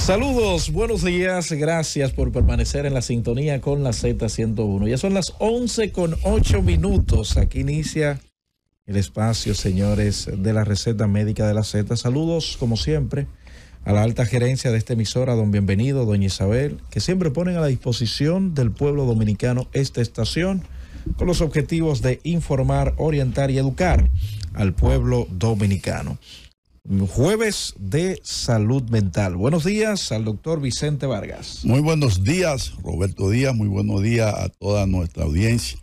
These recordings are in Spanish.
Saludos, buenos días, gracias por permanecer en la sintonía con la Z101. Ya son las 11:08. Aquí inicia el espacio, señores, de la receta médica de la Z. Saludos, como siempre, a la alta gerencia de esta emisora, don Bienvenido, doña Isabel, que siempre ponen a la disposición del pueblo dominicano esta estación con los objetivos de informar, orientar y educar al pueblo dominicano. Jueves de salud mental. Buenos días al doctor Vicente Vargas. Muy buenos días, Roberto Díaz. Muy buenos días a toda nuestra audiencia.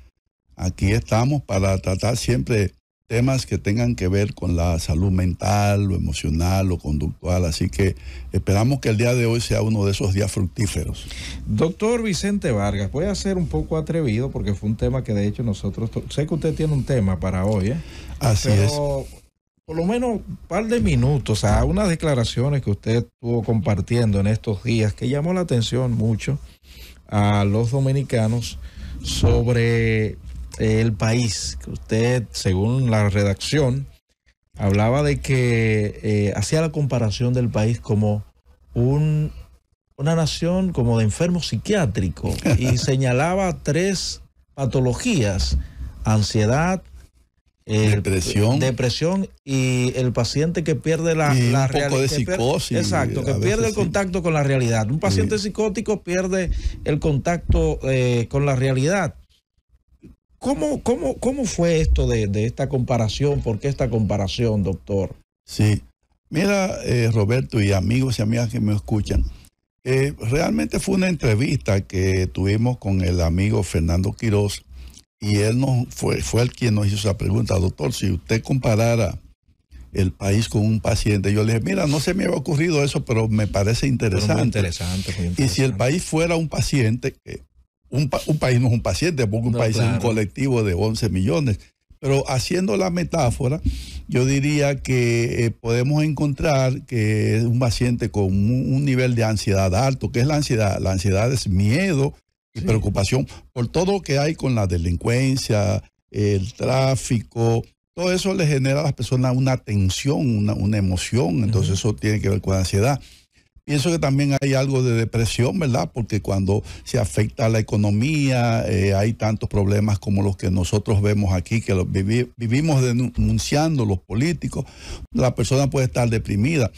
Aquí estamos para tratar siempre temas que tengan que ver con la salud mental, lo emocional, lo conductual. Así que esperamos que el día de hoy sea uno de esos días fructíferos. Doctor Vicente Vargas, voy a ser un poco atrevido porque fue un tema que de hecho nosotros... Sé que usted tiene un tema para hoy, ¿eh? Así pero... es. Por lo menos un par de minutos a unas declaraciones que usted estuvo compartiendo en estos días que llamó la atención mucho a los dominicanos sobre el país. Que usted, según la redacción, hablaba de que hacía la comparación del país como una nación como de enfermos psiquiátricos y señalaba 3 patologías: ansiedad, depresión y el paciente que pierde la realidad. Un poco de psicosis. Exacto, que pierde el contacto con la realidad. Un paciente psicótico pierde el contacto con la realidad. ¿Cómo fue esto de esta comparación? ¿Por qué esta comparación, doctor? Sí, mira, Roberto y amigos y amigas que me escuchan, realmente fue una entrevista que tuvimos con el amigo Fernando Quiroz. Y él fue el quien nos hizo esa pregunta: doctor, si usted comparara el país con un paciente. Yo le dije, mira, no se me había ocurrido eso, pero me parece interesante. Muy interesante. Y si el país fuera un paciente, un país no es un paciente, porque un país es un colectivo de 11 millones. Pero haciendo la metáfora, yo diría que podemos encontrar que es un paciente con un nivel de ansiedad alto. ¿Qué es la ansiedad? La ansiedad es miedo y preocupación por todo lo que hay con la delincuencia, el tráfico. Todo eso le genera a las personas una tensión, una emoción. Entonces eso tiene que ver con la ansiedad. Pienso que también hay algo de depresión, ¿verdad? Porque cuando se afecta la economía, hay tantos problemas como los que nosotros vemos aquí, que vivimos denunciando los políticos. La persona puede estar deprimida.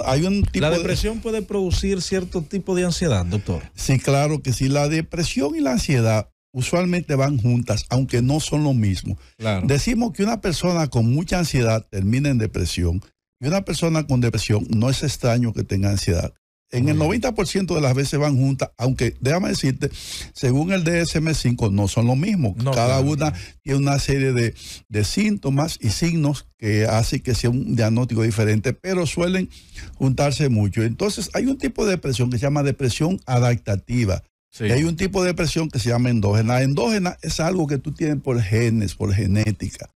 Hay un tipo ¿La depresión puede producir cierto tipo de ansiedad, doctor? Sí, claro que sí. La depresión y la ansiedad usualmente van juntas, aunque no son lo mismo. Claro. Decimos que una persona con mucha ansiedad termina en depresión. Y una persona con depresión no es extraño que tenga ansiedad. En el 90% de las veces van juntas, aunque déjame decirte, según el DSM-5 no son lo mismo. Cada una tiene una serie de síntomas y signos que hace que sea un diagnóstico diferente, pero suelen juntarse mucho. Entonces hay un tipo de depresión que se llama depresión adaptativa. Sí. Y hay un tipo de depresión que se llama endógena. Endógena es algo que tú tienes por genes, por genética.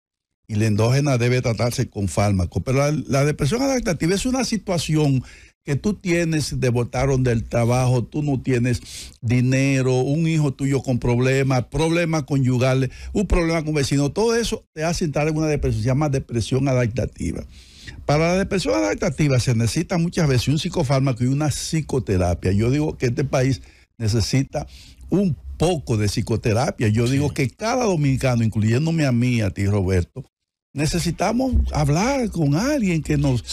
Y la endógena debe tratarse con fármacos. Pero la depresión adaptativa es una situación que tú tienes, te botaron del trabajo, tú no tienes dinero, un hijo tuyo con problemas conyugales, un problema con vecinos. Todo eso te hace entrar en una depresión, se llama depresión adaptativa. Para la depresión adaptativa se necesita muchas veces un psicofármaco y una psicoterapia. Yo digo que este país necesita un poco de psicoterapia. Yo digo que cada dominicano, incluyéndome a mí, a ti, Roberto, necesitamos hablar con alguien que nos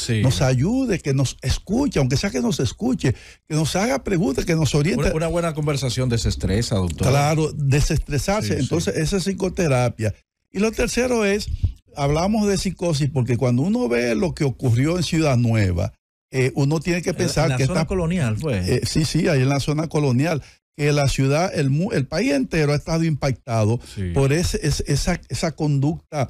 ayude, que nos escuche, aunque sea que nos escuche, que nos haga preguntas, que nos oriente. Una buena conversación desestresa, doctor. Claro, desestresarse. Entonces, esa es psicoterapia. Y lo tercero es, hablamos de psicosis porque cuando uno ve lo que ocurrió en Ciudad Nueva, uno tiene que pensar en la zona colonial fue. Sí, ahí en la zona colonial. Que la ciudad, el país entero ha estado impactado por esa conducta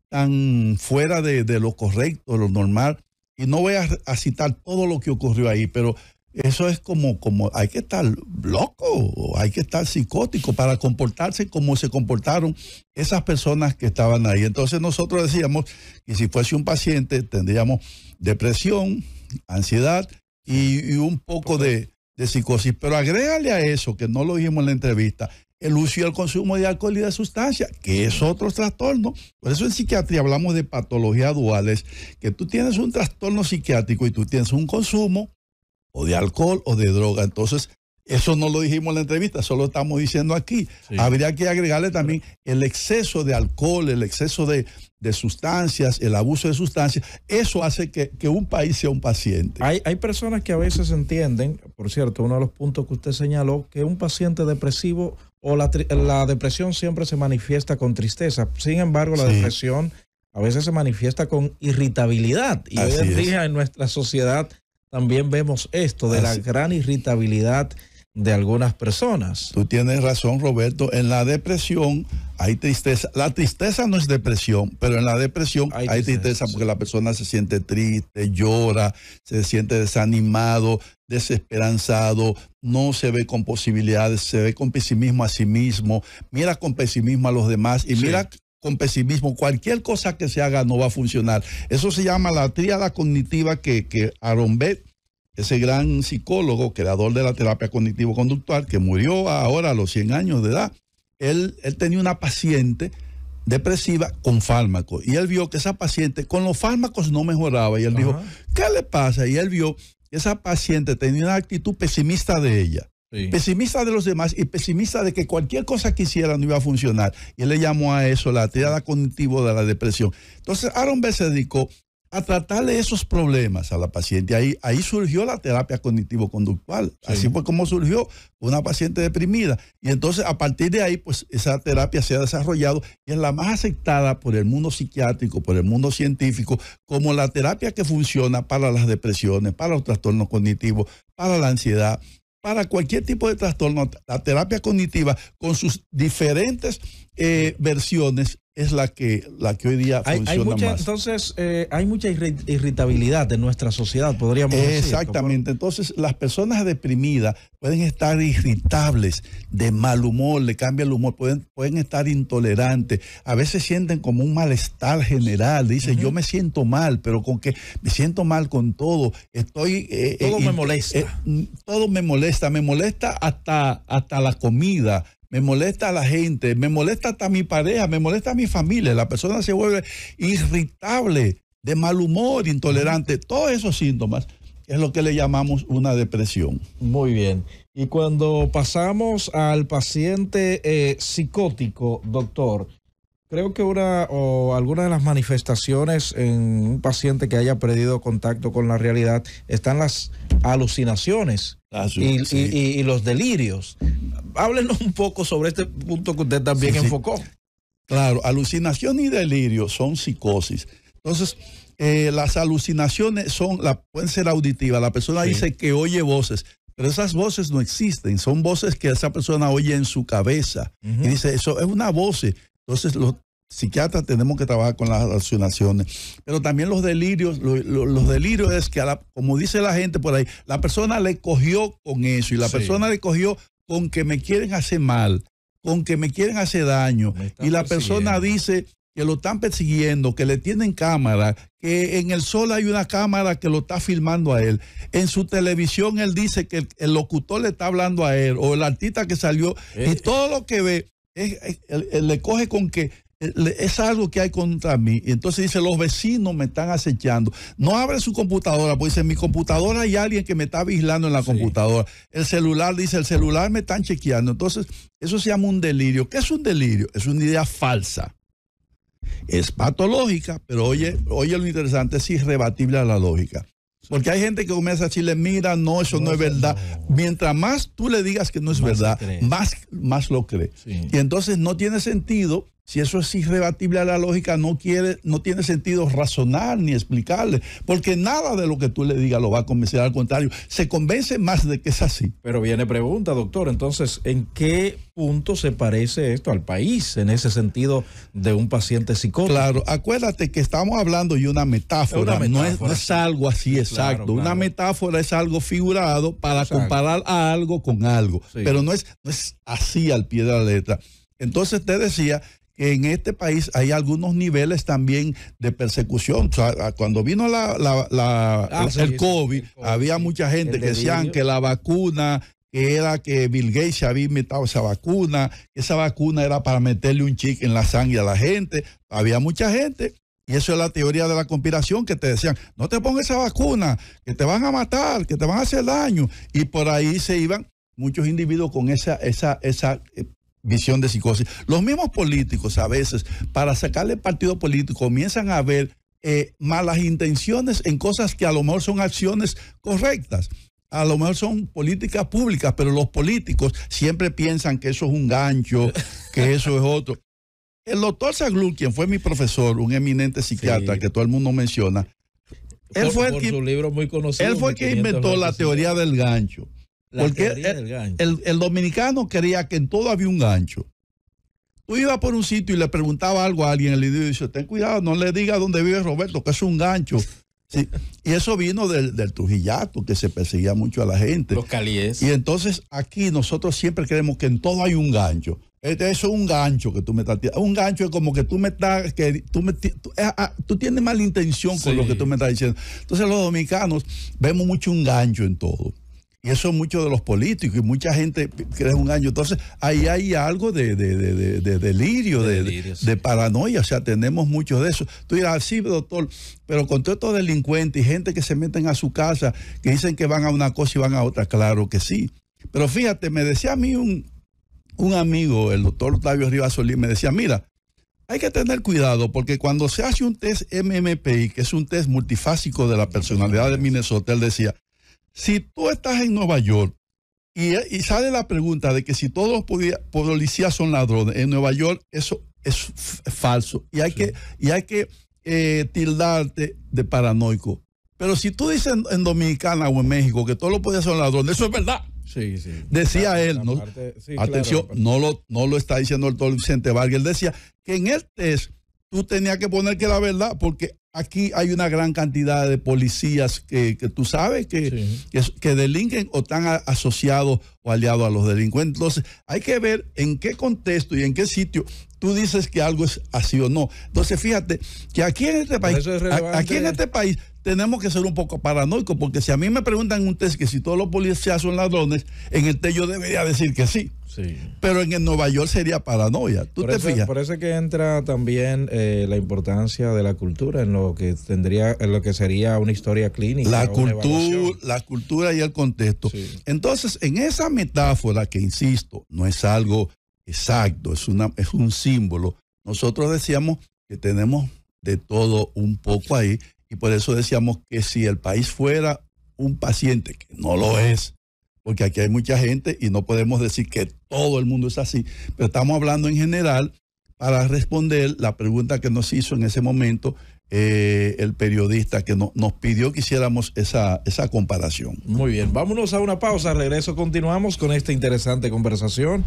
tan fuera de lo correcto, de lo normal. Y no voy a citar todo lo que ocurrió ahí, pero eso es como hay que estar loco, o hay que estar psicótico para comportarse como se comportaron esas personas que estaban ahí. Entonces nosotros decíamos que si fuese un paciente tendríamos depresión, ansiedad y un poco de psicosis. Pero agrégale a eso, que no lo dijimos en la entrevista, el uso y el consumo de alcohol y de sustancias, que es otro trastorno. Por eso en psiquiatría hablamos de patologías duales, que tú tienes un trastorno psiquiátrico y tú tienes un consumo o de alcohol o de droga. Entonces, eso no lo dijimos en la entrevista, eso lo estamos diciendo aquí. Sí. Habría que agregarle también el exceso de alcohol, el exceso de sustancias, el abuso de sustancias. Eso hace que un país sea un paciente. Hay personas que a veces entienden, por cierto, uno de los puntos que usted señaló, que un paciente depresivo o la depresión siempre se manifiesta con tristeza. Sin embargo, la depresión a veces se manifiesta con irritabilidad. Y hoy en día en nuestra sociedad también vemos esto de la gran irritabilidad de algunas personas. Tú tienes razón, Roberto. En la depresión hay tristeza. La tristeza no es depresión, pero en la depresión hay tristeza porque la persona se siente triste, llora, se siente desanimado, desesperanzado, no se ve con posibilidades, se ve con pesimismo a sí mismo, mira con pesimismo a los demás y mira con pesimismo. Cualquier cosa que se haga no va a funcionar. Eso se llama la tríada cognitiva que Aaron Beck, ese gran psicólogo, creador de la terapia cognitivo-conductual, que murió ahora a los 100 años de edad, él tenía una paciente depresiva con fármacos. Y él vio que esa paciente con los fármacos no mejoraba. Y él dijo, ¿qué le pasa? Y él vio que esa paciente tenía una actitud pesimista de ella. Pesimista de los demás y pesimista de que cualquier cosa que hiciera no iba a funcionar. Y él le llamó a eso la tríada cognitivo de la depresión. Entonces, Aaron Beck se dedicó a tratarle esos problemas a la paciente. Ahí surgió la terapia cognitivo-conductual. Así fue como surgió una paciente deprimida. Y entonces, a partir de ahí, pues esa terapia se ha desarrollado y es la más aceptada por el mundo psiquiátrico, por el mundo científico, como la terapia que funciona para las depresiones, para los trastornos cognitivos, para la ansiedad, para cualquier tipo de trastorno. La terapia cognitiva, con sus diferentes versiones, es la que hoy día funciona más. Entonces, hay mucha irritabilidad en nuestra sociedad, podríamos decir. Exactamente. Entonces, las personas deprimidas pueden estar irritables, de mal humor, le cambia el humor, pueden estar intolerantes, a veces sienten como un malestar general, dicen, yo me siento mal, pero con que me siento mal con todo, todo me molesta. Todo me molesta hasta la comida. Me molesta a la gente, me molesta hasta mi pareja, me molesta a mi familia. La persona se vuelve irritable, de mal humor, intolerante. Todos esos síntomas es lo que le llamamos una depresión. Muy bien. Y cuando pasamos al paciente psicótico, doctor, creo que alguna de las manifestaciones en un paciente que haya perdido contacto con la realidad están las alucinaciones y los delirios. Háblenos un poco sobre este punto que usted también enfocó. Claro, alucinación y delirio son psicosis. Entonces, las alucinaciones pueden ser auditivas. La persona dice que oye voces, pero esas voces no existen. Son voces que esa persona oye en su cabeza. Y dice, eso es una voz. Entonces, los psiquiatras tenemos que trabajar con las alucinaciones. Pero también los delirios, los delirios es que, como dice la gente por ahí, la persona le cogió con eso y la persona le cogió con que me quieren hacer mal, con que me quieren hacer daño. Y la persona dice que lo están persiguiendo, que le tienen cámara, que en el sol hay una cámara que lo está filmando a él. En su televisión él dice que el locutor le está hablando a él, o el artista que salió, y todo lo que ve, le coge con que es algo que hay contra mí. Y entonces dice, los vecinos me están acechando. No abre su computadora, pues dice, en mi computadora hay alguien que me está vigilando en la computadora. El celular, dice, el celular me están chequeando. Entonces, eso se llama un delirio. ¿Qué es un delirio? Es una idea falsa. Es patológica, pero oye lo interesante, es irrebatible a la lógica. Porque hay gente que comienza a decirle, mira, no, eso no es verdad. Mientras más tú le digas que no es verdad, más lo cree. Y entonces no tiene sentido. Si eso es irrebatible a la lógica, no tiene sentido razonar ni explicarle, porque nada de lo que tú le digas lo va a convencer, al contrario, se convence más de que es así. Pero viene pregunta, doctor, entonces, ¿en qué punto se parece esto al país en ese sentido de un paciente psicótico? Claro, acuérdate que estamos hablando de una metáfora, no es algo así exacto. Claro. Una metáfora es algo figurado para comparar a algo con algo, pero no es así al pie de la letra. Entonces te decía que en este país hay algunos niveles también de persecución. O sea, cuando vino el COVID, había mucha gente que decían que la vacuna, que era que Bill Gates había inventado esa vacuna era para meterle un chip en la sangre a la gente. Había mucha gente Y eso es la teoría de la conspiración, que te decían, no te pongas esa vacuna, que te van a matar, que te van a hacer daño. Y por ahí se iban muchos individuos con esa visión de psicosis. Los mismos políticos a veces, para sacarle partido político, comienzan a ver malas intenciones en cosas que a lo mejor son acciones correctas. A lo mejor son políticas públicas, pero los políticos siempre piensan que eso es un gancho, que eso es otro. El doctor Zaglul, quien fue mi profesor, un eminente psiquiatra que todo el mundo menciona, él fue el que inventó la teoría del gancho. Porque el dominicano creía que en todo había un gancho. Tú ibas por un sitio y le preguntaba algo a alguien, el individuo dice, ten cuidado, no le digas dónde vive Roberto, que es un gancho. Sí. Y eso vino del trujillato, que se perseguía mucho a la gente. Los calíes. Y entonces aquí nosotros siempre creemos que en todo hay un gancho. Eso es un gancho que tú me estás tirando. Un gancho es como que tú me estás, tú tienes mala intención con lo que tú me estás diciendo. Entonces los dominicanos vemos mucho un gancho en todo. Y eso es mucho de los políticos y mucha gente cree un gancho. Entonces ahí hay algo de delirio, de paranoia. O sea, tenemos mucho de eso. Tú dirás, sí, doctor, pero con todos estos delincuentes y gente que se meten a su casa, que dicen que van a una cosa y van a otra, claro que sí. Pero fíjate, me decía a mí un amigo, el doctor Octavio Rivas Solís, me decía, mira, hay que tener cuidado porque cuando se hace un test MMPI, que es un test multifásico de la personalidad de Minnesota, él decía, si tú estás en Nueva York y sale la pregunta de que si todos los policías son ladrones, en Nueva York eso es falso y hay que tildarte de paranoico. Pero si tú dices en Dominicana o en México que todos los policías son ladrones, eso es verdad. Sí, sí. Decía él, ¿no? Atención, claro, no lo está diciendo el doctor Vicente Vargas, él decía que en el test tú tenías que poner que la verdad, porque aquí hay una gran cantidad de policías que tú sabes que delinquen o están asociados o aliados a los delincuentes. Entonces hay que ver en qué contexto y en qué sitio tú dices que algo es así o no. Entonces fíjate que aquí en este país tenemos que ser un poco paranoicos, porque si a mí me preguntan en un test que si todos los policías son ladrones, en el test yo debería decir que sí. Sí. Pero en el Nueva York sería paranoia. ¿Tú te fijas? Por eso es que entra también la importancia de la cultura en lo que sería una historia clínica. La cultura y el contexto. Sí. Entonces, en esa metáfora que, insisto, no es algo exacto, es un símbolo. Nosotros decíamos que tenemos de todo un poco ahí, y por eso decíamos que si el país fuera un paciente, que no lo es, porque aquí hay mucha gente y no podemos decir que todo el mundo es así, pero estamos hablando en general para responder la pregunta que nos hizo en ese momento el periodista que nos pidió que hiciéramos esa comparación. Muy bien, vámonos a una pausa, regreso, continuamos con esta interesante conversación.